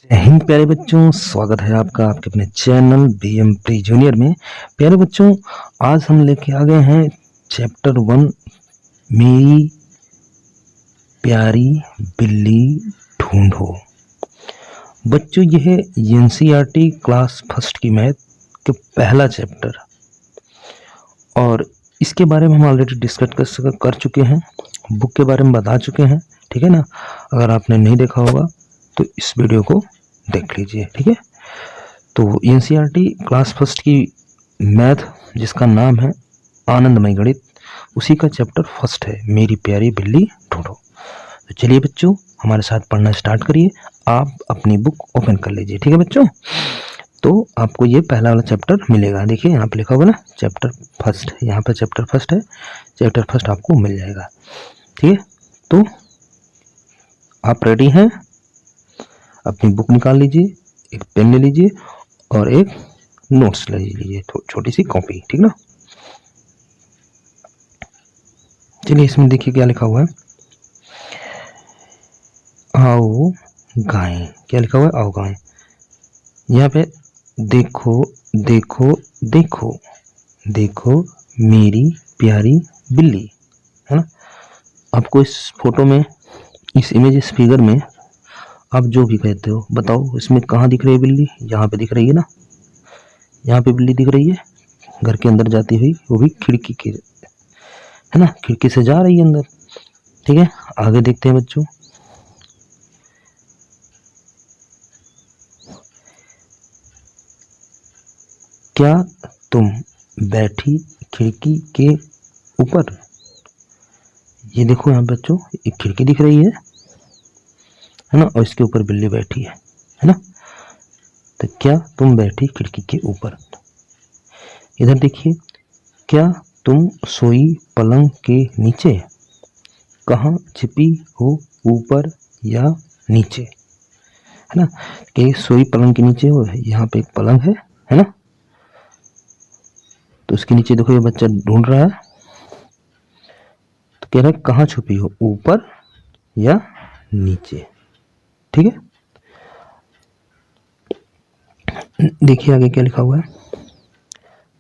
जय हिंद प्यारे बच्चों, स्वागत है आपका आपके अपने चैनल बीएम प्री जूनियर में। प्यारे बच्चों, आज हम लेके आ गए हैं चैप्टर 1 मेरी प्यारी बिल्ली ढूंढो। बच्चों, यह है एनसीईआरटी क्लास फर्स्ट की मैथ के पहला चैप्टर और इसके बारे में हम ऑलरेडी डिस्कस कर चुके हैं, बुक के बारे में बता चुके हैं। ठीक है ना। अगर आपने नहीं देखा होगा तो इस वीडियो को देख लीजिए। ठीक है। तो एनसीईआरटी क्लास फर्स्ट की मैथ जिसका नाम है आनंदमय गणित, उसी का चैप्टर फर्स्ट है मेरी प्यारी बिल्ली ढूंढो। तो चलिए बच्चों, हमारे साथ पढ़ना स्टार्ट करिए। आप अपनी बुक ओपन कर लीजिए। ठीक है बच्चों, तो आपको ये पहला वाला चैप्टर मिलेगा। देखिए यहाँ पे लिखा होगा ना चैप्टर फर्स्ट, यहाँ पे चैप्टर फर्स्ट है। चैप्टर फर्स्ट आपको मिल जाएगा। ठीक है, तो आप रेडी हैं? अपनी बुक निकाल लीजिए, एक पेन ले लीजिए और एक नोट्स ले लीजिए, छोटी सी कॉपी। ठीक ना। चलिए इसमें देखिए क्या लिखा हुआ है। आओ गाएं। क्या लिखा हुआ है? आओ गाएं। यहाँ पे देखो देखो देखो देखो मेरी प्यारी बिल्ली, है ना। आपको इस फोटो में, इस इमेज, इस फिगर में आप जो भी कहते हो बताओ, इसमें कहाँ दिख रही है बिल्ली? यहाँ पे दिख रही है ना, यहाँ पे बिल्ली दिख रही है घर के अंदर जाती हुई, वो भी खिड़की के, है ना, खिड़की से जा रही है अंदर। ठीक है, आगे देखते हैं बच्चों। क्या तुम बैठी खिड़की के ऊपर? ये देखो यहाँ बच्चों, एक खिड़की दिख रही है ना, और इसके ऊपर बिल्ली बैठी है ना। तो क्या तुम बैठी खिड़की के ऊपर? इधर देखिए, क्या तुम सोई पलंग के नीचे? कहाँ छिपी हो, ऊपर या नीचे? है ना, कि सोई पलंग के नीचे हो, यहाँ पे एक पलंग है ना। तो उसके नीचे देखो ये बच्चा ढूंढ रहा है। तो कह रहा है कहाँ छुपी हो, ऊपर या नीचे। ठीक है, देखिए आगे क्या लिखा हुआ है।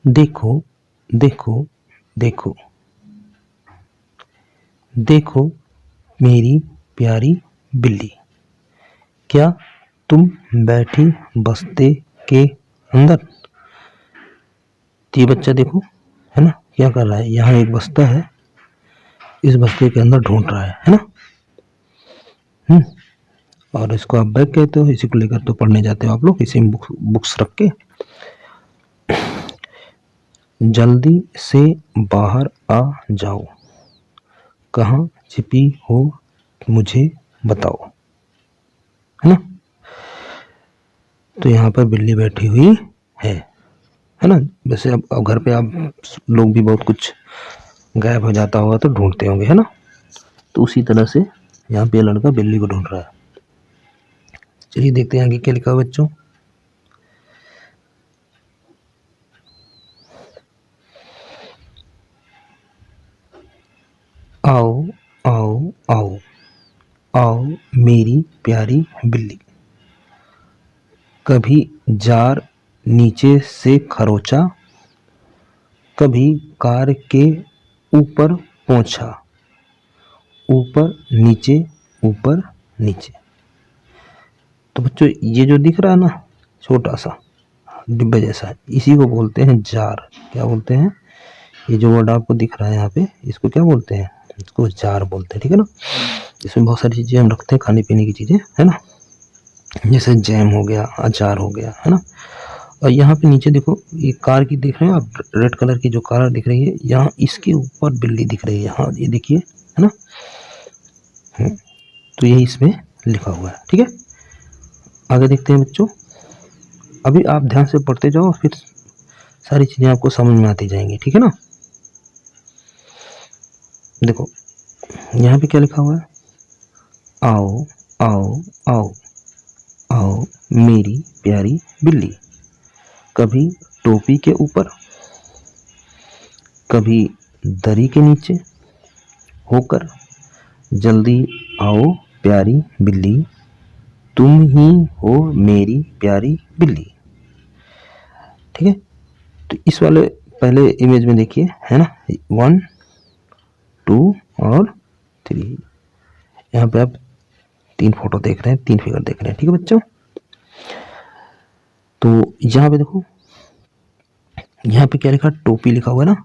देखो देखो देखो देखो मेरी प्यारी बिल्ली, क्या तुम बैठी बस्ते के अंदर? ये बच्चा देखो, है ना, क्या कर रहा है। यहाँ एक बस्ता है, इस बस्ते के अंदर ढूंढ रहा है ना। और इसको आप बैग कहते हो। इसी को लेकर तो पढ़ने जाते हो आप लोग, इसी में बुक्स रख के। जल्दी से बाहर आ जाओ, कहाँ छिपी हो मुझे बताओ, है ना। तो यहाँ पर बिल्ली बैठी हुई है ना। वैसे अब घर पे आप लोग भी बहुत कुछ गायब हो जाता होगा तो ढूंढते होंगे, है ना। तो उसी तरह से यहाँ पे लड़का बिल्ली को ढूंढ रहा है। चलिए देखते हैं आगे क्या लिखा है बच्चों। आओ आओ आओ आओ मेरी प्यारी बिल्ली, कभी जार नीचे से खरोचा, कभी कार के ऊपर पहुंचा, ऊपर नीचे। तो बच्चों ये जो दिख रहा है ना, छोटा सा डिब्बे जैसा, इसी को बोलते हैं जार। क्या बोलते हैं? ये जो वर्ड आपको दिख रहा है यहाँ पे, इसको क्या बोलते हैं? इसको जार बोलते हैं। ठीक है ना। इसमें बहुत सारी चीजें हम रखते हैं, खाने पीने की चीजें, है ना, जैसे जैम हो गया, अचार हो गया, है ना। और यहाँ पे नीचे देखो, ये कार की दिख रहे हैं आप, रेड कलर की जो कार दिख रही है, यहाँ इसके ऊपर बिल्ली दिख रही है। हाँ ये देखिए, है ना। तो यही इसमें लिखा हुआ है। ठीक है, आगे देखते हैं बच्चों। अभी आप ध्यान से पढ़ते जाओ, फिर सारी चीजें आपको समझ में आती जाएंगी। ठीक है ना। देखो यहाँ पे क्या लिखा हुआ है। आओ आओ आओ आओ मेरी प्यारी बिल्ली, कभी टोपी के ऊपर, कभी दरी के नीचे होकर, जल्दी आओ प्यारी बिल्ली, तुम ही हो मेरी प्यारी बिल्ली। ठीक है, तो इस वाले पहले इमेज में देखिए, है ना, 1 2 और 3। यहाँ पे आप 3 फोटो देख रहे हैं, 3 फिगर देख रहे हैं। ठीक है बच्चों, तो यहाँ पे देखो, यहाँ पे क्या लिखा, टोपी लिखा हुआ है ना,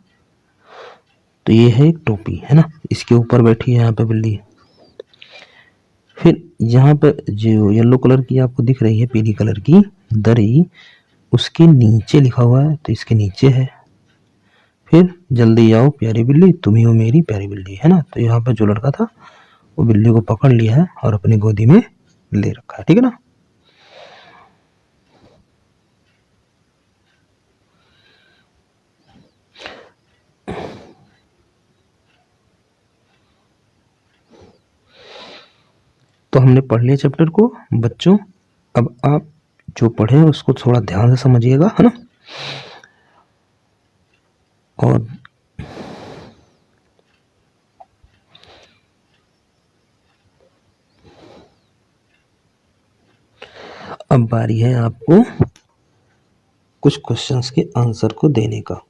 तो ये है एक टोपी, है ना, इसके ऊपर बैठी है यहाँ पे बिल्ली। फिर यहाँ पे जो येलो कलर की आपको दिख रही है, पीली कलर की दरी, उसके नीचे लिखा हुआ है, तो इसके नीचे है। फिर जल्दी आओ प्यारी बिल्ली, तुम ही हो मेरी प्यारी बिल्ली, है ना। तो यहाँ पे जो लड़का था वो बिल्ली को पकड़ लिया है और अपनी गोदी में ले रखा है। ठीक है ना। तो हमने पढ़ लिया चैप्टर को बच्चों। अब आप जो पढ़े उसको थोड़ा ध्यान से समझिएगा, है ना। और अब बारी है आपको कुछ क्वेश्चंस के आंसर को देने का।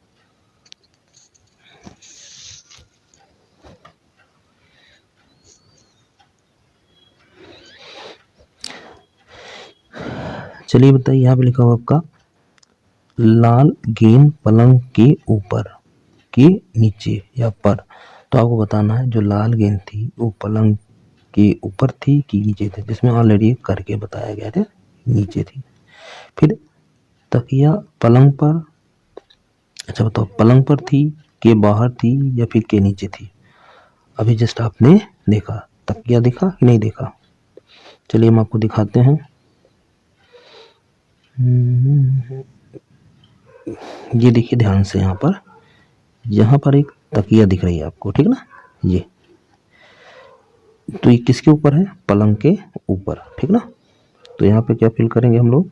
चलिए बताइए, यहाँ पे लिखा हुआ आपका, लाल गेंद पलंग के ऊपर के नीचे या पर। तो आपको बताना है जो लाल गेंद थी वो पलंग के ऊपर थी कि नीचे थी, जिसमें ऑलरेडी करके बताया गया था नीचे थी। फिर तकिया पलंग पर, अच्छा बताओ, पलंग पर थी के बाहर थी या फिर के नीचे थी। अभी जस्ट आपने देखा, तकिया देखा कि नहीं देखा। चलिए हम आपको दिखाते हैं। ये देखिए ध्यान से, यहाँ पर एक तकिया दिख रही है आपको, ठीक है ना। ये तो ये किसके ऊपर है, पलंग के ऊपर, ठीक ना। तो यहाँ पे क्या फिल करेंगे हम लोग,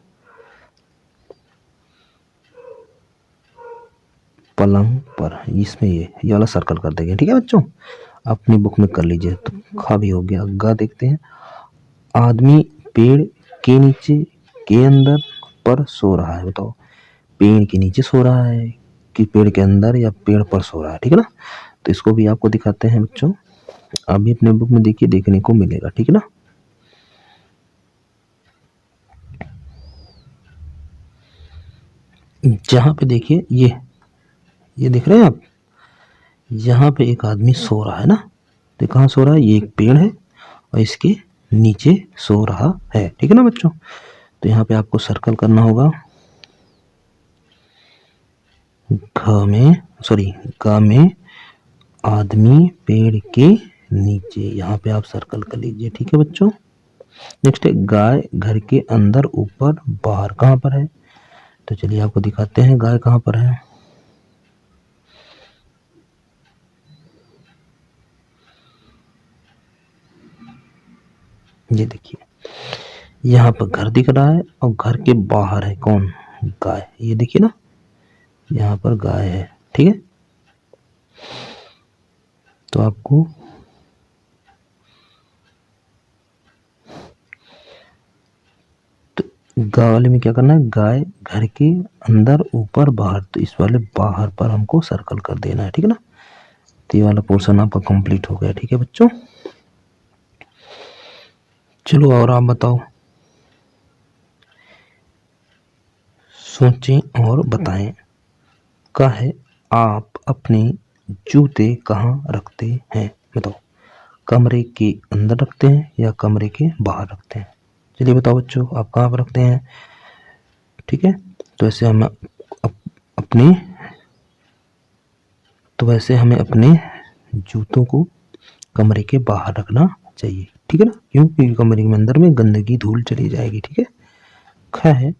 पलंग पर, इसमें ये वाला सर्कल कर देंगे। ठीक है बच्चों, अपनी बुक में कर लीजिए। तो खा भी हो गया। गा देखते हैं, आदमी पेड़ के नीचे के अंदर पर सो रहा है। बताओ, पेड़ के नीचे सो रहा है कि पेड़ के अंदर या पेड़ पर सो रहा है। ठीक है ना। तो इसको भी आपको दिखाते हैं बच्चों, अभी अपने बुक में देखिए, देखने को मिलेगा। ठीक है ना। जहां पे देखिए, ये देख रहे हैं आप, यहाँ पे एक आदमी सो रहा है ना। तो कहाँ सो रहा है, ये एक पेड़ है और इसके नीचे सो रहा है। ठीक है ना बच्चों। तो यहाँ पे आपको सर्कल करना होगा, ग में आदमी पेड़ के नीचे, यहाँ पे आप सर्कल कर लीजिए। ठीक है बच्चों। नेक्स्ट है, गाय घर के अंदर ऊपर बाहर, कहाँ पर है। तो चलिए आपको दिखाते हैं गाय कहाँ पर है। ये देखिए, यहाँ पर घर दिख रहा है और घर के बाहर है कौन, गाय। ये देखिए ना, यहाँ पर गाय है। ठीक है, तो आपको गाय वाले में क्या करना है, गाय घर के अंदर ऊपर बाहर, तो इस वाले बाहर पर हमको सर्कल कर देना है। ठीक है ना। तो ये वाला पोर्शन आपका कंप्लीट हो गया। ठीक है बच्चों। चलो और आप बताओ, सोचें और बताएं। का है, आप अपने जूते कहाँ रखते हैं। बताओ, कमरे के अंदर रखते हैं या कमरे के बाहर रखते हैं। चलिए बताओ बच्चों, आप कहाँ पर रखते हैं। ठीक है, तो ऐसे हम अपने तो वैसे हमें अपने जूतों को कमरे के बाहर रखना चाहिए। ठीक है ना, क्योंकि कमरे के अंदर में गंदगी धूल चली जाएगी। ठीक है। ख है,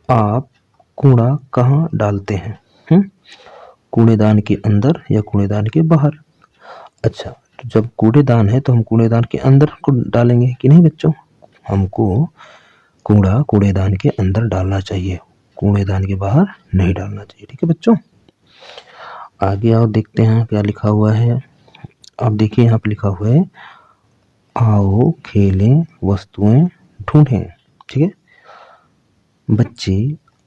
आप कूड़ा कहाँ डालते हैं। कूड़ेदान के अंदर या कूड़ेदान के बाहर। अच्छा, तो जब कूड़ेदान है तो हम कूड़ेदान के अंदर को डालेंगे कि नहीं बच्चों। हमको कूड़ा कूड़ेदान के अंदर डालना चाहिए, कूड़ेदान के बाहर नहीं डालना चाहिए। ठीक है बच्चों। आगे और देखते हैं क्या लिखा हुआ है। आप देखिए, यहाँ पे लिखा हुआ है, आओ खेलें वस्तुएं ढूंढें। ठीक है, बच्चे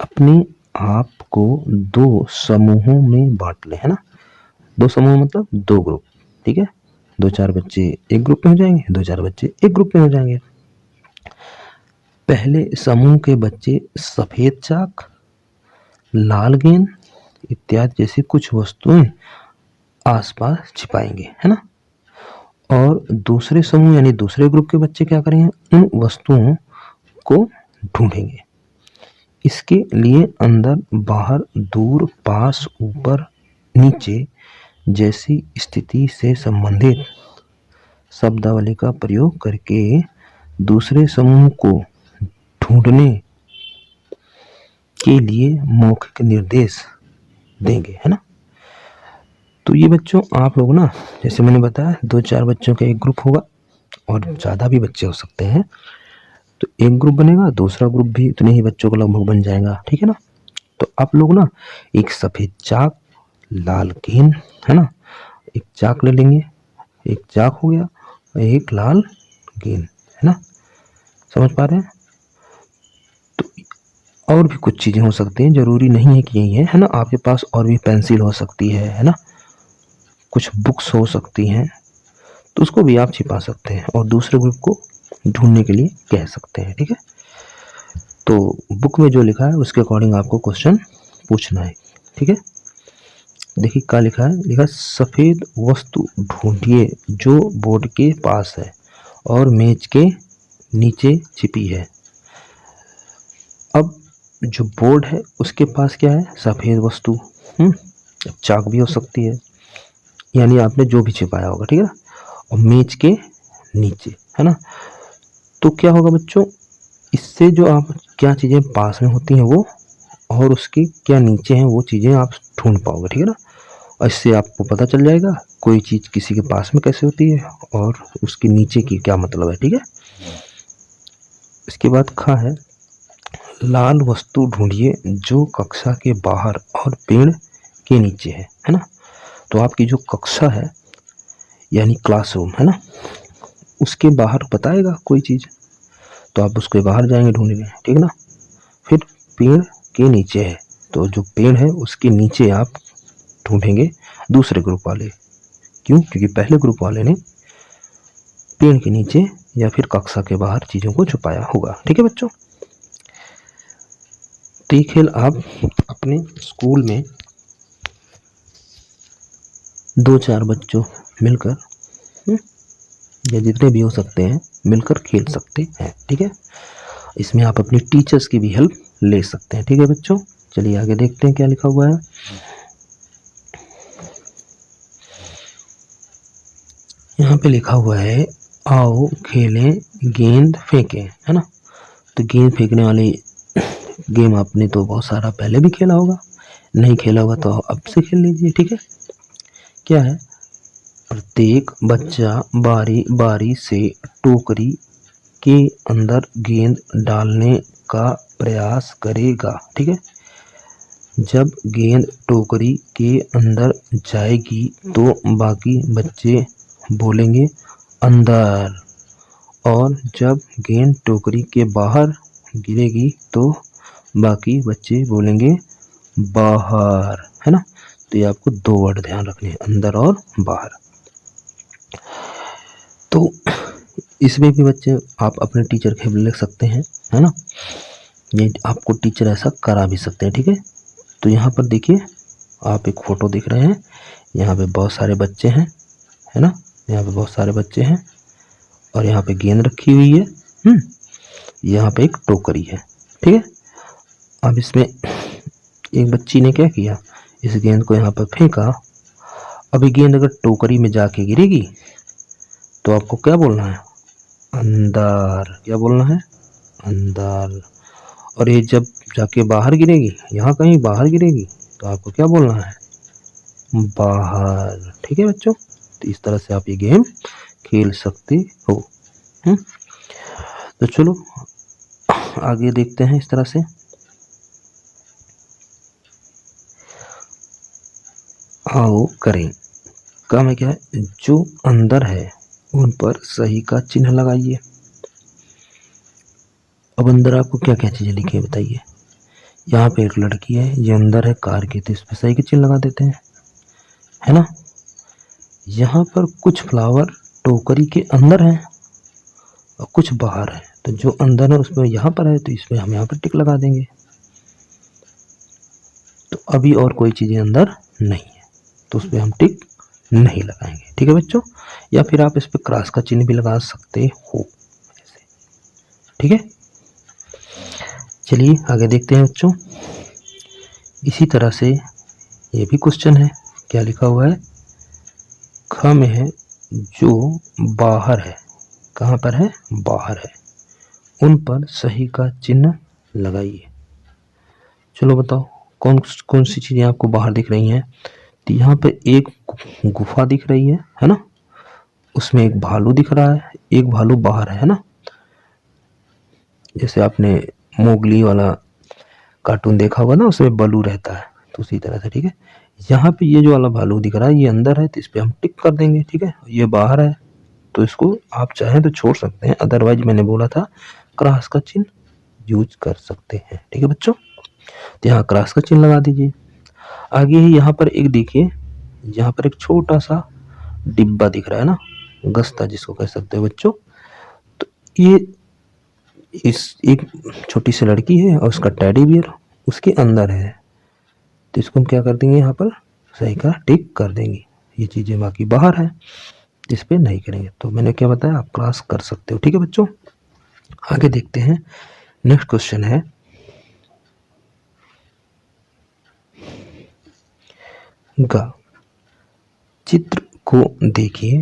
अपने आप को दो समूहों में बांट ले, है ना। दो समूह मतलब दो ग्रुप। ठीक है, 2-4 बच्चे एक ग्रुप में हो जाएंगे, 2-4 बच्चे एक ग्रुप में हो जाएंगे। पहले समूह के बच्चे सफेद चाक, लाल गेंद इत्यादि जैसी कुछ वस्तुएं आसपास छिपाएंगे, है ना। और दूसरे समूह यानी दूसरे ग्रुप के बच्चे क्या करेंगे, उन वस्तुओं को ढूंढेंगे। इसके लिए अंदर बाहर दूर पास ऊपर नीचे जैसी स्थिति से संबंधित शब्दावली का प्रयोग करके दूसरे समूह को ढूंढने के लिए मौखिक निर्देश देंगे, है ना। तो ये बच्चों आप लोग ना, जैसे मैंने बताया 2-4 बच्चों का एक ग्रुप होगा और ज़्यादा भी बच्चे हो सकते हैं, तो एक ग्रुप बनेगा, दूसरा ग्रुप भी इतने ही बच्चों का लगभग बन जाएगा। ठीक है ना। तो आप लोग ना एक सफ़ेद चाक, लाल गेंद, है ना, एक चाक ले लेंगे, एक चाक हो गया और एक लाल गेंद, है ना। समझ पा रहे हैं। तो और भी कुछ चीज़ें हो सकती हैं, ज़रूरी नहीं है कि यही है ना। आपके पास और भी पेंसिल हो सकती है ना, कुछ बुक्स हो सकती हैं, तो उसको भी आप छिपा सकते हैं और दूसरे ग्रुप को ढूंढने के लिए कह सकते हैं। ठीक है, तो बुक में जो लिखा है उसके अकॉर्डिंग आपको क्वेश्चन पूछना है। ठीक है, देखिए क्या लिखा है, लिखा सफ़ेद वस्तु ढूंढिए जो बोर्ड के पास है और मेज के नीचे छिपी है। अब जो बोर्ड है उसके पास क्या है, सफ़ेद वस्तु, चाक भी हो सकती है, यानी आपने जो भी छिपाया होगा। ठीक है ना, और मेज के नीचे, है ना। तो क्या होगा बच्चों, इससे जो आप क्या चीज़ें पास में होती हैं वो और उसके क्या नीचे हैं वो चीज़ें आप ढूंढ पाओगे। ठीक है ना, और इससे आपको पता चल जाएगा कोई चीज़ किसी के पास में कैसे होती है और उसके नीचे की क्या मतलब है। ठीक है, इसके बाद खा है, लाल वस्तु ढूंढिए जो कक्षा के बाहर और पेड़ के नीचे है ना। तो आपकी जो कक्षा है यानी क्लासरूम, है ना, उसके बाहर बताएगा कोई चीज़, तो आप उसके बाहर जाएंगे ढूंढने। ठीक है ना, फिर पेड़ के नीचे है, तो जो पेड़ है उसके नीचे आप ढूंढेंगे दूसरे ग्रुप वाले। क्यों, क्योंकि पहले ग्रुप वाले ने पेड़ के नीचे या फिर कक्षा के बाहर चीज़ों को छुपाया होगा। ठीक है बच्चों, तो ये खेल आप अपने स्कूल में 2-4 बच्चों मिलकर या जितने भी हो सकते हैं मिलकर खेल सकते हैं। ठीक है, इसमें आप अपनी टीचर्स की भी हेल्प ले सकते हैं। ठीक है बच्चों, चलिए आगे देखते हैं क्या लिखा हुआ है। यहाँ पे लिखा हुआ है, आओ खेलें गेंद फेंकें, है ना। तो गेंद फेंकने वाली गेम आपने तो बहुत सारा पहले भी खेला होगा, नहीं खेला होगा तो अब से खेल लीजिए। ठीक है, क्या है, प्रत्येक बच्चा बारी बारी से टोकरी के अंदर गेंद डालने का प्रयास करेगा। ठीक है, जब गेंद टोकरी के अंदर जाएगी तो बाकी बच्चे बोलेंगे अंदर, और जब गेंद टोकरी के बाहर गिरेगी तो बाकी बच्चे बोलेंगे बाहर, है ना। तो ये आपको 2 वर्ड ध्यान रखने हैं, अंदर और बाहर। तो इसमें भी बच्चे आप अपने टीचर के लिख सकते हैं, है ना। ये आपको टीचर ऐसा करा भी सकते हैं। ठीक है, तो यहाँ पर देखिए आप एक फ़ोटो देख रहे हैं, यहाँ पे बहुत सारे बच्चे हैं, है ना, यहाँ पे बहुत सारे बच्चे हैं और यहाँ पे गेंद रखी हुई है, यहाँ पे एक टोकरी है। ठीक है, अब इसमें एक बच्ची ने क्या किया, इस गेंद को यहाँ पर फेंका। अभी गेंद अगर टोकरी में जाके गिरेगी तो आपको क्या बोलना है, अंदर। क्या बोलना है, अंदर। और ये जब जाके बाहर गिरेगी, यहाँ कहीं बाहर गिरेगी, तो आपको क्या बोलना है, बाहर। ठीक है बच्चों, तो इस तरह से आप ये गेम खेल सकते हो। तो चलो आगे देखते हैं इस तरह से। आओ करें, काम है क्या है, जो अंदर है उन पर सही का चिन्ह लगाइए। अब अंदर आपको क्या क्या चीज़ें लिखी है बताइए। यहाँ पे एक लड़की है, ये अंदर है कार के, तो इस पर सही का चिन्ह लगा देते हैं, है ना। यहाँ पर कुछ फ्लावर टोकरी के अंदर हैं और कुछ बाहर है, तो जो अंदर है उसमें यहाँ पर है, तो इसमें हम यहाँ पर टिक लगा देंगे। तो अभी और कोई चीज़ें अंदर नहीं है, तो उस पर हम टिक नहीं लगाएंगे, ठीक है बच्चों। या फिर आप इस पर क्रॉस का चिन्ह भी लगा सकते हो ऐसे, ठीक है। चलिए आगे देखते हैं बच्चों। इसी तरह से ये भी क्वेश्चन है, क्या लिखा हुआ है, ख में है जो बाहर है, कहाँ पर है, बाहर है, उन पर सही का चिन्ह लगाइए। चलो बताओ कौन कौन सी चीज़ें आपको बाहर दिख रही हैं। तो यहाँ पे एक गुफा दिख रही है ना, उसमें एक भालू दिख रहा है, एक भालू बाहर है ना। जैसे आपने मोगली वाला कार्टून देखा होगा ना, उसमें बलू रहता है, तो उसी तरह से, ठीक है। यहाँ पे ये जो वाला भालू दिख रहा है ये अंदर है, तो इस पर हम टिक कर देंगे, ठीक है। ये बाहर है तो इसको आप चाहें तो छोड़ सकते हैं, अदरवाइज मैंने बोला था क्रॉस का चिन्ह यूज कर सकते हैं, ठीक है बच्चों। तो यहाँ क्रॉस का चिन्ह लगा दीजिए। आगे ही यहाँ पर एक देखिए, यहाँ पर एक छोटा सा डिब्बा दिख रहा है ना, गस्ता जिसको कह सकते हो बच्चों। तो ये इस एक छोटी सी लड़की है और उसका टेडी बियर उसके अंदर है, तो इसको हम क्या कर देंगे, यहाँ पर सही का टिक कर देंगे। ये चीज़ें बाकी बाहर है, इस पर नहीं करेंगे। तो मैंने क्या बताया, आप क्रॉस कर सकते हो, ठीक है बच्चों। आगे देखते हैं, नेक्स्ट क्वेश्चन है, ग चित्र को देखिए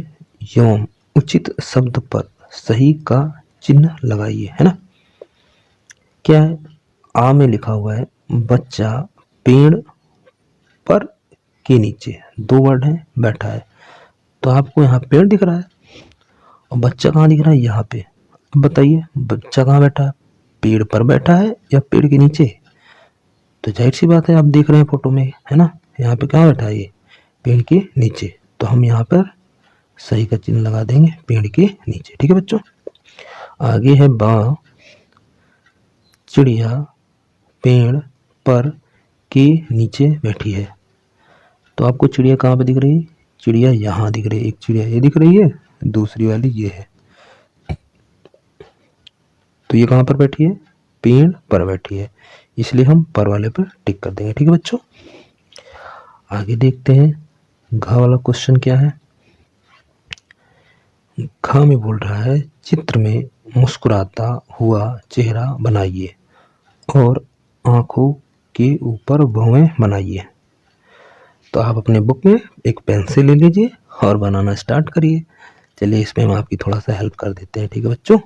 एवं उचित शब्द पर सही का चिन्ह लगाइए, है ना। क्या है, आ में लिखा हुआ है बच्चा पेड़ पर के नीचे, दो वर्ड है, बैठा है। तो आपको यहाँ पेड़ दिख रहा है और बच्चा कहाँ दिख रहा है, यहाँ पे। अब बताइए बच्चा कहाँ बैठा है, पेड़ पर बैठा है या पेड़ के नीचे। तो जाहिर सी बात है, आप देख रहे हैं फोटो में, है ना, यहाँ पे कहाँ बैठा है, ये पेड़ के नीचे। तो हम यहाँ पर सही का चिन्ह लगा देंगे, पेड़ के नीचे, ठीक है बच्चों। आगे है बा, चिड़िया पेड़ पर के नीचे बैठी है। तो आपको चिड़िया कहाँ पे दिख रही है, चिड़िया यहाँ दिख रही है, एक चिड़िया ये दिख रही है, दूसरी वाली ये है। तो ये कहाँ पर बैठी है, पेड़ पर बैठी है, इसलिए हम पर वाले पर टिक कर देंगे, ठीक है बच्चों। आगे देखते हैं, घ वाला क्वेश्चन क्या है। घ में बोल रहा है चित्र में मुस्कुराता हुआ चेहरा बनाइए और आंखों के ऊपर भौवें बनाइए। तो आप अपने बुक में एक पेंसिल ले लीजिए और बनाना स्टार्ट करिए। चलिए इसमें हम आपकी थोड़ा सा हेल्प कर देते हैं, ठीक है बच्चों।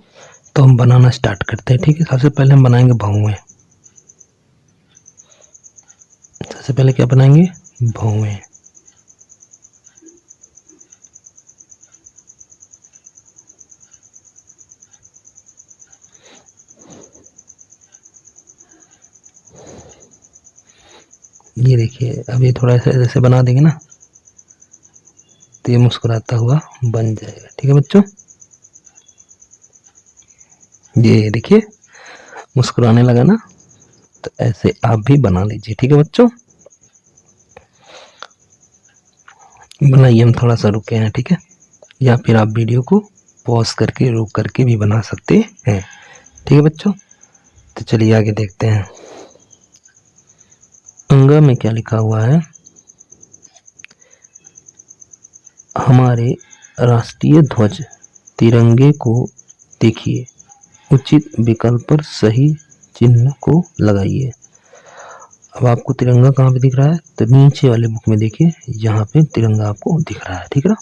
तो हम बनाना स्टार्ट करते हैं, ठीक है। सबसे पहले हम बनाएंगे भौवें। सबसे पहले क्या बनाएंगे, भौवें। ये देखिए, अब ये थोड़ा सा ऐसे बना देंगे ना, तो ये मुस्कुराता हुआ बन जाएगा, ठीक है बच्चों। ये देखिए मुस्कुराने लगा ना, तो ऐसे आप भी बना लीजिए, ठीक है बच्चों। बनाइए, हम थोड़ा सा रुके हैं, ठीक है। या फिर आप वीडियो को पॉज करके रोक करके भी बना सकते हैं, ठीक है बच्चों। तो चलिए आगे देखते हैं। अंगा में क्या लिखा हुआ है, हमारे राष्ट्रीय ध्वज तिरंगे को देखिए, उचित विकल्प पर सही चिन्ह को लगाइए। अब आपको तिरंगा कहाँ पे दिख रहा है, तो नीचे वाले बुक में देखिए, यहाँ पे तिरंगा आपको दिख रहा है, ठीक है ना।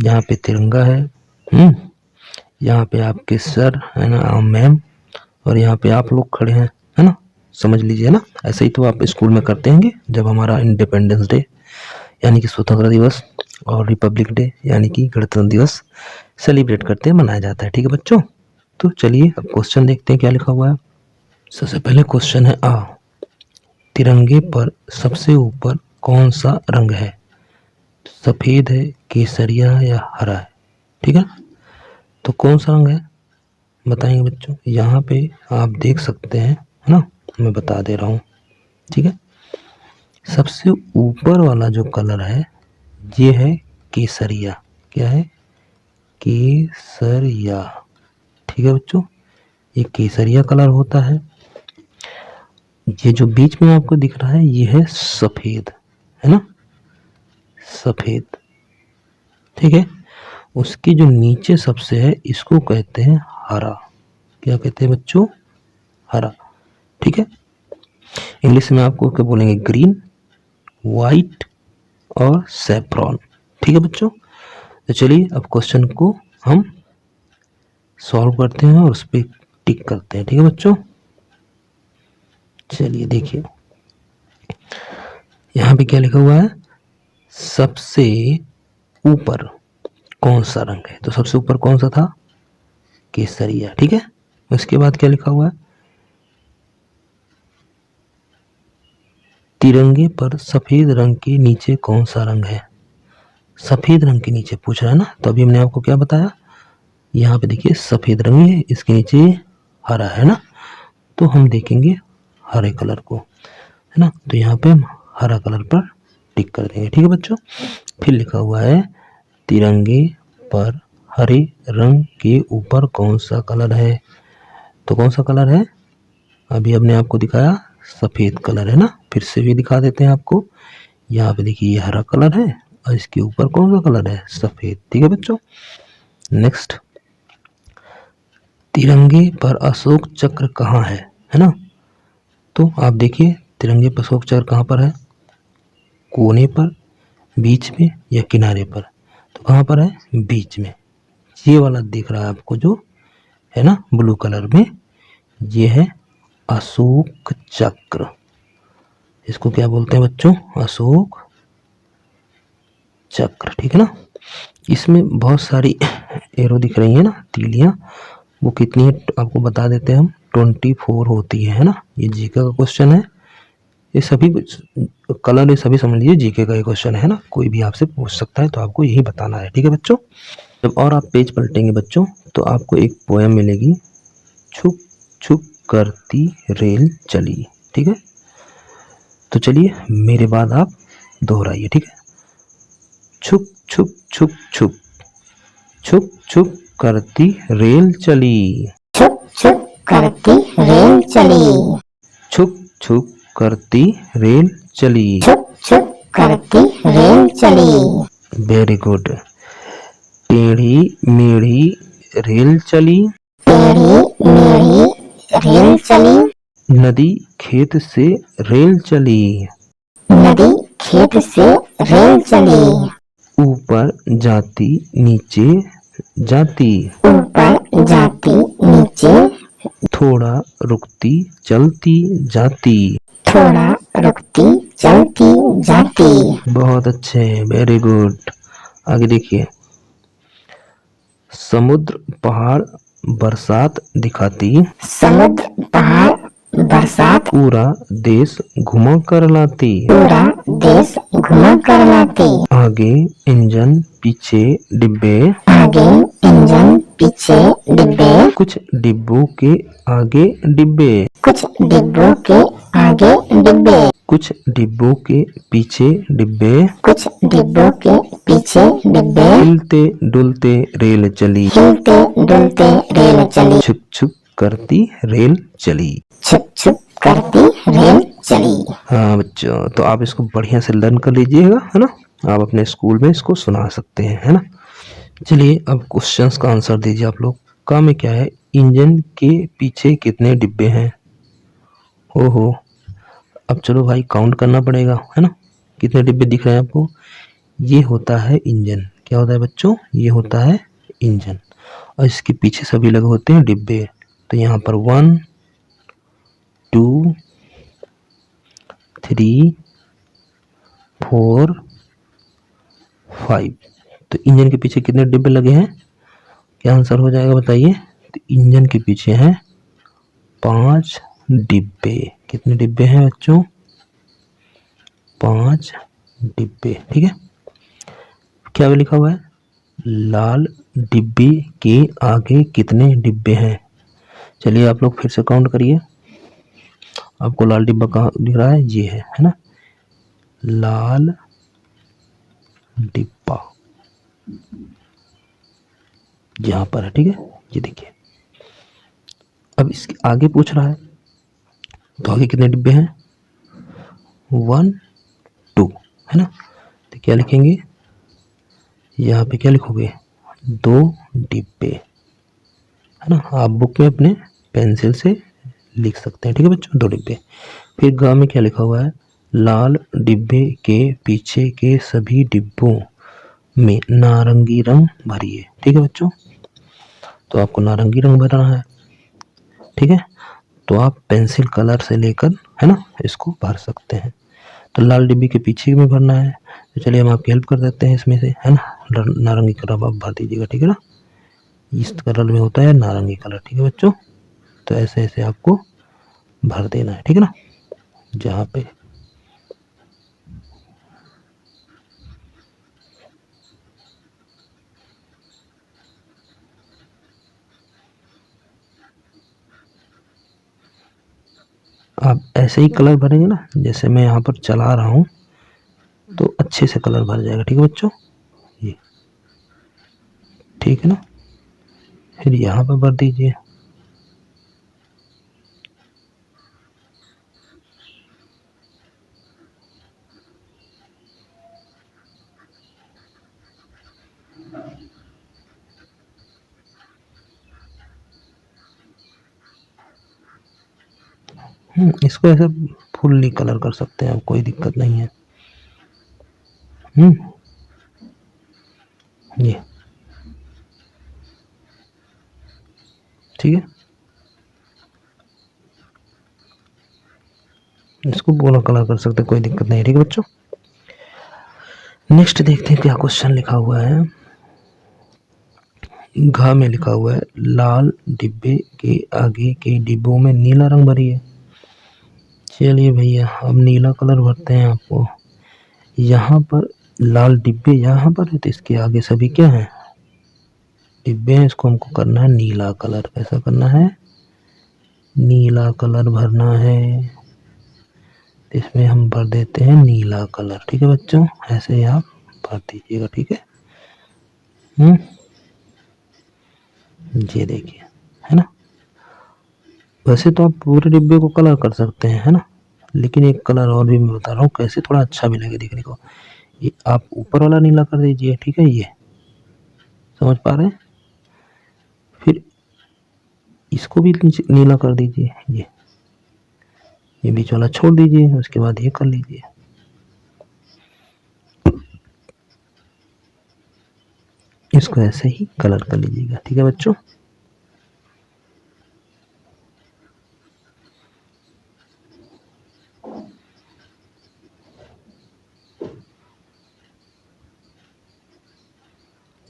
यहाँ पे तिरंगा है, यहाँ पे आपके सर है ना, मैम, और यहाँ पे आप लोग खड़े हैं, है ना, समझ लीजिए ना। ऐसे ही तो आप स्कूल में करते होंगे जब हमारा इंडिपेंडेंस डे यानी कि स्वतंत्रता दिवस और रिपब्लिक डे यानी कि गणतंत्र दिवस सेलिब्रेट करते हैं, मनाया जाता है, ठीक है बच्चों। तो चलिए अब क्वेश्चन देखते हैं क्या लिखा हुआ है। सबसे पहले क्वेश्चन है आ, तिरंगे पर सबसे ऊपर कौन सा रंग है, सफेद है, केसरिया या हरा है, ठीक है। तो कौन सा रंग है, बताएंगे बच्चों। यहाँ पे आप देख सकते हैं, है ना, मैं बता दे रहा हूँ, ठीक है। सबसे ऊपर वाला जो कलर है ये है केसरिया। क्या है? केसरिया, ठीक है बच्चों, ये केसरिया कलर होता है। ये जो बीच में आपको दिख रहा है ये है सफेद, है ना, सफेद, ठीक है। उसके जो नीचे सबसे है इसको कहते हैं हरा। क्या कहते हैं बच्चों? हरा, ठीक है। इंग्लिश में आपको क्या बोलेंगे? ग्रीन, वाइट और सैफ्रॉन, ठीक है बच्चों। तो चलिए अब क्वेश्चन को हम सॉल्व करते हैं और उस पर टिक करते हैं, ठीक है बच्चों। चलिए देखिए यहाँ पे क्या लिखा हुआ है, सबसे ऊपर कौन सा रंग है? तो सबसे ऊपर कौन सा था? केसरिया, ठीक है। उसके बाद क्या लिखा हुआ है, तिरंगे पर सफेद रंग के नीचे कौन सा रंग है? सफेद रंग के नीचे पूछ रहा है ना, तो अभी हमने आपको क्या बताया, यहाँ पे देखिए सफेद रंग है, इसके नीचे हरा है ना, तो हम देखेंगे हरे कलर को, है ना। तो यहाँ पे हम हरा कलर पर टिक कर देंगे, ठीक है बच्चों। फिर लिखा हुआ है तिरंगे पर हरे रंग के ऊपर कौन सा कलर है? तो कौन सा कलर है? अभी हमने आपको दिखाया सफेद कलर, है ना। फिर से भी दिखा देते हैं आपको। यहाँ पे देखिए ये हरा कलर है और इसके ऊपर कौन सा कलर है? सफेद, ठीक है बच्चों। नेक्स्ट, तिरंगे पर अशोक चक्र कहाँ है ना। तो आप देखिए तिरंगे पर अशोक चक्र कहाँ पर है? कोने पर, बीच में या किनारे पर? तो कहाँ पर है? बीच में। ये वाला दिख रहा है आपको जो, है ना, ब्लू कलर में, ये है अशोक चक्र। इसको क्या बोलते हैं बच्चों? अशोक चक्र, ठीक है ना। इसमें बहुत सारी एरो दिख रही है ना, तीलियां, वो कितनी है आपको बता देते हैं हम, 24 होती है ना। ये जीके का क्वेश्चन है, ये सभी कलर ये सभी समझ लीजिए जीके का ये क्वेश्चन है ना, कोई भी आपसे पूछ सकता है, तो आपको यही बताना है, ठीक है बच्चों। जब और आप पेज पलटेंगे बच्चों तो आपको एक पोएम मिलेगी, छुप छुप करती रेल चली, ठीक है। तो चलिए मेरे बाद आप दोहराइए, ठीक है। छुप छुप छुप छुप, छुप छुप करती रेल चली, छुप छुप करती रेल चली, छुप छुप करती रेल चली। छुप छुप करती रेल चली। Very good. टेढ़ी मेढ़ी रेल चली, टेढ़ी मेढ़ी रेल चली, नदी खेत से रेल चली, नदी खेत से रेल चली, ऊपर जाती नीचे जाती, ऊपर जाती नीचे थोड़ा रुकती चलती जाती। थोड़ा रुकती चलती जाती। बहुत अच्छे, वेरी गुड। आगे देखिए, समुद्र पहाड़ बरसात दिखाती, समुद्र पहाड़ बरसात पूरा देश घुमा कर लाती, पूरा देश घुमा कर लाती। आगे इंजन पीछे डिब्बे, आगे इंजन पीछे डिब्बे, कुछ डिब्बों के आगे डिब्बे, कुछ डिब्बों के आगे डिब्बे, कुछ डिब्बों के पीछे डिब्बे, कुछ डिब्बों के पीछे डिब्बे, हिलते डुलते रेल चली, हिलते डुलते रेल चली, छुप छुप करती रेल चली। छुप छुप करती रेल चली। हाँ बच्चों, तो आप इसको बढ़िया से लर्न कर लीजिएगा, है ना। आप अपने स्कूल में इसको सुना सकते हैं, है ना। चलिए अब क्वेश्चंस का आंसर दीजिए आप लोग। का में क्या है, इंजन के पीछे कितने डिब्बे हैं? हो, अब चलो भाई काउंट करना पड़ेगा, है ना। कितने डिब्बे दिख रहे हैं आपको? ये होता है इंजन। क्या होता है बच्चों? ये होता है इंजन, और इसके पीछे सभी लगे होते हैं डिब्बे। तो यहाँ पर 1 2 3 4 5। तो इंजन के पीछे कितने डिब्बे लगे हैं? क्या आंसर हो जाएगा बताइए? तो इंजन के पीछे हैं 5 डिब्बे। कितने डिब्बे हैं बच्चों? 5 डिब्बे, ठीक है। क्या लिखा हुआ है? लाल डिब्बे के आगे कितने डिब्बे हैं? चलिए आप लोग फिर से काउंट करिए। आपको लाल डिब्बा कहाँ दिख रहा है? ये है ना, लाल डिब्बा यहाँ पर है, ठीक है। ये देखिए, अब इसके आगे पूछ रहा है, तो आगे कितने डिब्बे हैं? 1 2 है ना। तो क्या लिखेंगे यहाँ पे? क्या लिखोगे? 2 डिब्बे, है ना। आप बुक में अपने पेंसिल से लिख सकते हैं, ठीक है बच्चों, 2 डिब्बे। फिर ग में क्या लिखा हुआ है? लाल डिब्बे के पीछे के सभी डिब्बों में नारंगी रंग भरिए, ठीक है बच्चों। तो आपको नारंगी रंग भरना है, ठीक है। तो आप पेंसिल कलर से लेकर, है ना, इसको भर सकते हैं। तो लाल डिब्बे के पीछे में भरना है, तो चलिए हम आपकी हेल्प कर देते हैं इसमें से, है ना। नारंगी कलर आप भर दीजिएगा, ठीक है ना। इस कलर में होता है नारंगी कलर, ठीक है बच्चों। तो ऐसे ऐसे आपको भर देना है, ठीक है ना। जहाँ पे आप ऐसे ही कलर भरेंगे ना, जैसे मैं यहाँ पर चला रहा हूँ, तो अच्छे से कलर भर जाएगा, ठीक है बच्चों। ये ठीक है ना। फिर यहाँ पर भर दीजिए। इसको ऐसे फुल्ली कलर कर सकते हैं आप, कोई दिक्कत नहीं है। ये ठीक है, इसको पूरा कलर कर सकते हैं, कोई दिक्कत नहीं है, ठीक है बच्चों। नेक्स्ट देखते हैं क्या क्वेश्चन लिखा हुआ है। घ में लिखा हुआ है, लाल डिब्बे के आगे के डिब्बों में नीला रंग भरिए। चलिए भैया, अब नीला कलर भरते हैं आपको। यहाँ पर लाल डिब्बे यहाँ पर है, तो इसके आगे सभी क्या है? डिब्बे हैं। इसको हमको करना है नीला कलर। कैसा करना है? नीला कलर भरना है। इसमें हम भर देते हैं नीला कलर, ठीक है बच्चों। ऐसे ही आप भर दीजिएगा, ठीक है। ये देखिए, है ना। वैसे तो आप पूरे डिब्बे को कलर कर सकते हैं, है ना, लेकिन एक कलर और भी मैं बता रहा हूँ कैसे थोड़ा अच्छा भी लगे देखने को। ये आप ऊपर वाला नीला कर दीजिए, ठीक है। ये समझ पा रहे हैं? फिर इसको भी नीला कर दीजिए। ये बीच वाला छोड़ दीजिए, उसके बाद ये कर लीजिए। इसको ऐसे ही कलर कर लीजिएगा, ठीक है बच्चों।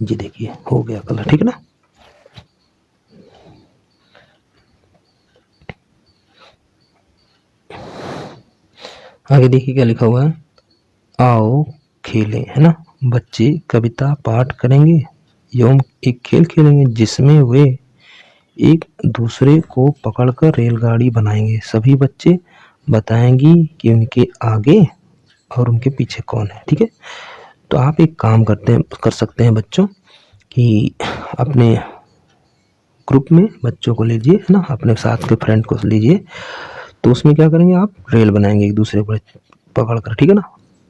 ये देखिए, हो गया कलर, ठीक है ना। आगे देखिए क्या लिखा हुआ है। आओ खेलें, है ना। बच्चे कविता पाठ करेंगे एवं एक खेल खेलेंगे जिसमें वे एक दूसरे को पकड़कर रेलगाड़ी बनाएंगे। सभी बच्चे बताएंगी कि उनके आगे और उनके पीछे कौन है, ठीक है। तो आप एक काम कर सकते हैं बच्चों, कि अपने ग्रुप में बच्चों को लीजिए, है ना, अपने साथ के फ्रेंड को लीजिए। तो उसमें क्या करेंगे, आप रेल बनाएंगे एक दूसरे को पकड़ कर, ठीक है ना।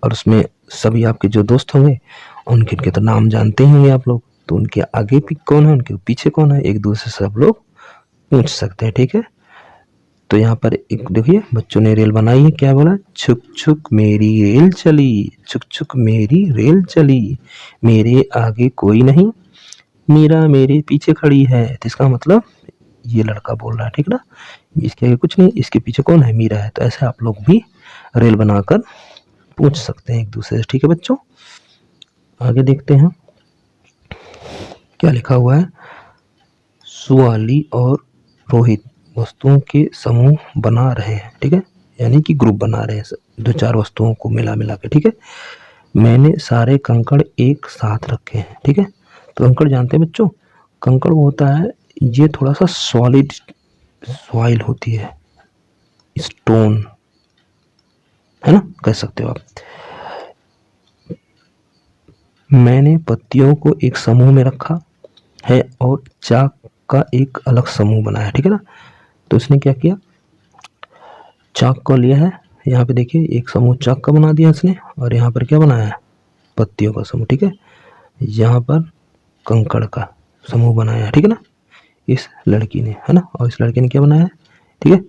और उसमें सभी आपके जो दोस्त होंगे, उनके तो नाम जानते ही होंगे आप लोग, तो उनके आगे भी कौन है, उनके पीछे कौन है, एक दूसरे से सब लोग पूछ सकते हैं, ठीक है। तो यहाँ पर एक देखिए, बच्चों ने रेल बनाई है। क्या बोला? छुक छुक मेरी रेल चली, छुक छुक मेरी रेल चली, मेरे आगे कोई नहीं, मीरा मेरे पीछे खड़ी है। तो इसका मतलब ये लड़का बोल रहा है, ठीक है ना। इसके आगे कुछ नहीं, इसके पीछे कौन है? मीरा है। तो ऐसे आप लोग भी रेल बनाकर पूछ सकते हैं एक दूसरे से, ठीक है बच्चों। आगे देखते हैं क्या लिखा हुआ है। सुआली और रोहित वस्तुओं के समूह बना रहे हैं, ठीक है, यानी कि ग्रुप बना रहे हैं 2-4 वस्तुओं को मिला मिला के, ठीक है। मैंने सारे कंकड़ एक साथ रखे हैं, ठीक है। तो कंकड़ जानते हैं बच्चों, कंकड़ वो होता है, ये थोड़ा सा सॉलिड सॉइल होती है, स्टोन, है ना, कह सकते हो आप। मैंने पत्तियों को एक समूह में रखा है और चाक का एक अलग समूह बनाया, ठीक है ना। तो उसने क्या किया, चाक को लिया है, यहाँ पे देखिए एक समूह चाक का बना दिया इसने, और यहाँ पर क्या बनाया है, पत्तियों का समूह, ठीक है। यहाँ पर कंकड़ का समूह बनाया है, ठीक है ना, इस लड़की ने, है ना। और इस लड़के ने क्या बनाया है, ठीक है।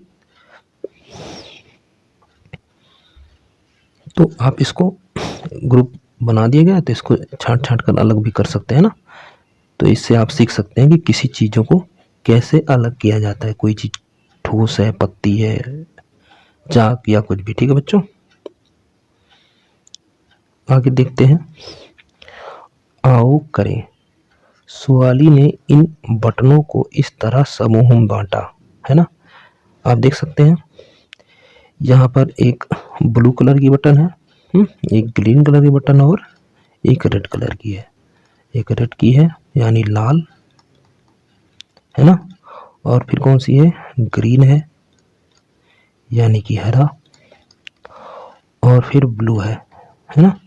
तो आप इसको ग्रुप बना दिया गया, तो इसको छांट छांट कर अलग भी कर सकते हैं ना। तो इससे आप सीख सकते हैं कि किसी चीज़ों को कैसे अलग किया जाता है, कोई चीज़ ठोस है, पत्ती है, चाक या कुछ भी, ठीक है बच्चों। आगे देखते हैं, आओ करें। सुआली ने इन बटनों को इस तरह समूह में बांटा, है ना। आप देख सकते हैं यहाँ पर एक ब्लू कलर की बटन है, एक ग्रीन कलर की बटन है, और एक रेड कलर की है। एक रेड की है यानी लाल, है ना, और फिर कौन सी है, ग्रीन है यानी कि हरा, और फिर ब्लू है ना,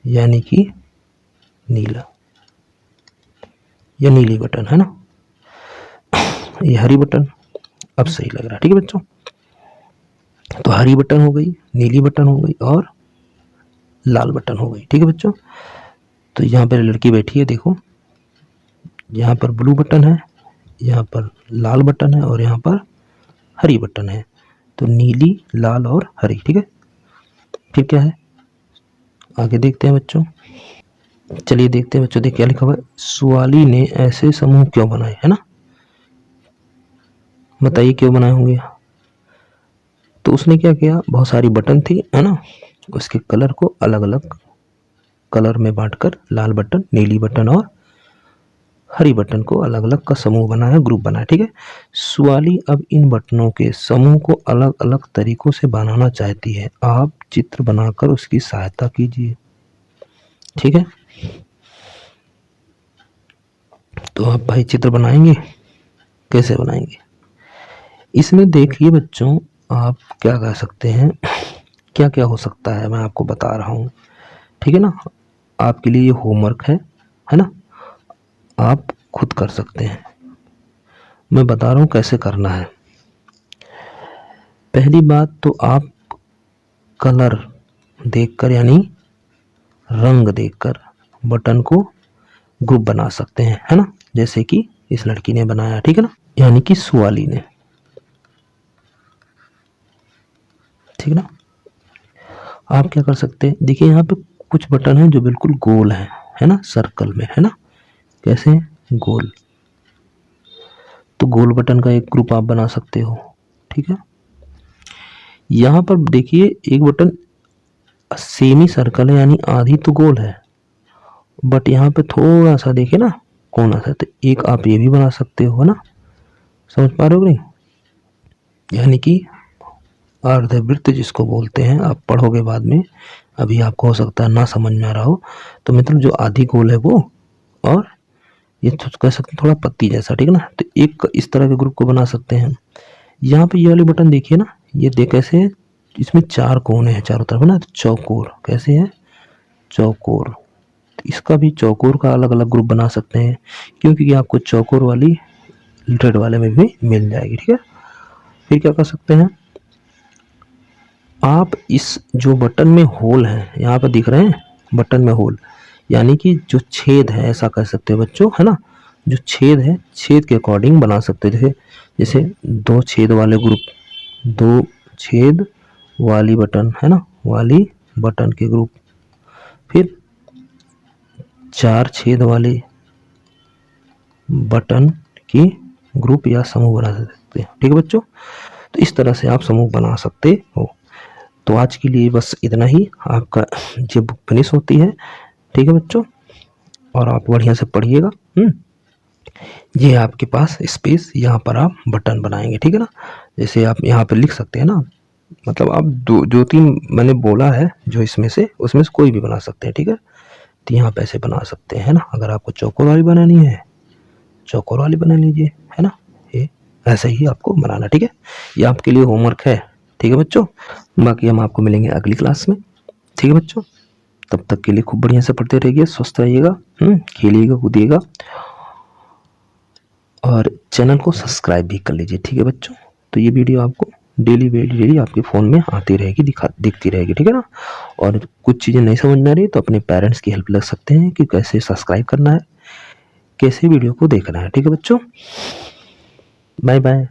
यानी कि नीला, या नीली बटन, है ना। ये हरी बटन, अब सही लग रहा है, ठीक है बच्चों। तो हरी बटन हो गई, नीली बटन हो गई, और लाल बटन हो गई, ठीक है बच्चों। तो यहाँ पर लड़की बैठी है, देखो यहाँ पर ब्लू बटन है, यहाँ पर लाल बटन है, और यहाँ पर हरी बटन है। तो नीली, लाल और हरी, ठीक है। फिर क्या है, आगे देखते हैं बच्चों। चलिए देखते हैं बच्चों, देखिए क्या लिखा हुआ है, सुआली ने ऐसे समूह क्यों बनाए, है ना, बताइए क्यों बनाए होंगे। तो उसने क्या किया, बहुत सारी बटन थी, है ना, उसके कलर को अलग अलग कलर में बांटकर लाल बटन, नीली बटन और हरी बटन को अलग अलग का समूह बनाया, ग्रुप बनाया, ठीक है। सुआली अब इन बटनों के समूह को अलग अलग तरीकों से बनाना चाहती है, आप चित्र बनाकर उसकी सहायता कीजिए, ठीक है। तो आप भाई चित्र बनाएंगे, कैसे बनाएंगे, इसमें देखिए बच्चों, आप क्या कर सकते हैं, क्या क्या हो सकता है मैं आपको बता रहा हूँ, ठीक है ना। आपके लिए ये होमवर्क है ना, आप खुद कर सकते हैं, मैं बता रहा हूँ कैसे करना है। पहली बात तो आप कलर देखकर यानी रंग देखकर बटन को ग्रुप बना सकते हैं, है ना, जैसे कि इस लड़की ने बनाया, ठीक है ना, यानी कि सुआली ने, ठीक ना। आप क्या कर सकते हैं, देखिए यहाँ पे कुछ बटन है जो बिल्कुल गोल है ना, सर्कल में, है ना, कैसे गोल। तो गोल बटन का एक ग्रुप आप बना सकते हो, ठीक है। यहाँ पर देखिए एक बटन सेमी सर्कल है यानी आधी तो गोल है, बट यहाँ पे थोड़ा सा देखिए ना कोना सा, तो एक आप ये भी बना सकते हो, है ना, समझ पा रहे हो नहीं, यानी कि अर्धवृत्त जिसको बोलते हैं, आप पढ़ोगे बाद में, अभी आपको हो सकता है ना समझ में आ रहा हो। तो मतलब जो आधी गोल है वो, और ये कह सकते हैं थोड़ा पत्ती जैसा, ठीक है ना। तो एक इस तरह के ग्रुप को बना सकते हैं। यहाँ पे ये वाली बटन देखिए ना, ये देख कैसे है, इसमें चार कोने हैं चारों तरफ ना, तो चौकोर, कैसे है, चौकोर। तो इसका भी चौकोर का अलग अलग ग्रुप बना सकते हैं, क्योंकि आपको चौकोर वाली रेड वाले में भी मिल जाएगी, ठीक है। फिर क्या कर सकते हैं, आप इस जो बटन में होल है, यहाँ पर दिख रहे हैं बटन में होल, यानी कि जो छेद है, ऐसा कह सकते हो बच्चों, है ना, जो छेद है, छेद के अकॉर्डिंग बना सकते हो। जैसे दो छेद वाले ग्रुप, दो छेद वाली बटन, है ना, वाली बटन के ग्रुप, फिर चार छेद वाले बटन की ग्रुप या समूह बना सकते हैं, ठीक है बच्चों। तो इस तरह से आप समूह बना सकते हो। तो आज के लिए बस इतना ही, आपका ये बुक फिनिश होती है, ठीक है बच्चों, और आप बढ़िया से पढ़िएगा। ये आपके पास स्पेस, यहाँ पर आप बटन बनाएंगे, ठीक है ना। जैसे आप यहाँ पर लिख सकते हैं ना, मतलब आप दो तीन मैंने बोला है जो इसमें से, उसमें से कोई भी बना सकते हैं, ठीक है। तो यहाँ पे ऐसे बना सकते हैं ना, अगर आपको चौकोर वाली बनानी है चौकोर वाली बना लीजिए, है ना, ये ऐसे ही आपको बनाना, ठीक है। ये आपके लिए होमवर्क है, ठीक है बच्चों। बाकी हम आपको मिलेंगे अगली क्लास में, ठीक है बच्चों। तब तक के लिए खूब बढ़िया से पढ़ते रहिए, स्वस्थ रहिएगा, खेलिएगा कूदिएगा, और चैनल को सब्सक्राइब भी कर लीजिए, ठीक है बच्चों। तो ये वीडियो आपको डेली आपके फ़ोन में आती रहेगी, दिखती रहेगी, ठीक है ना। और कुछ चीज़ें नहीं समझ में आ रही तो अपने पेरेंट्स की हेल्प ले सकते हैं कि कैसे सब्सक्राइब करना है, कैसे वीडियो को देखना है, ठीक है बच्चों। Bye bye.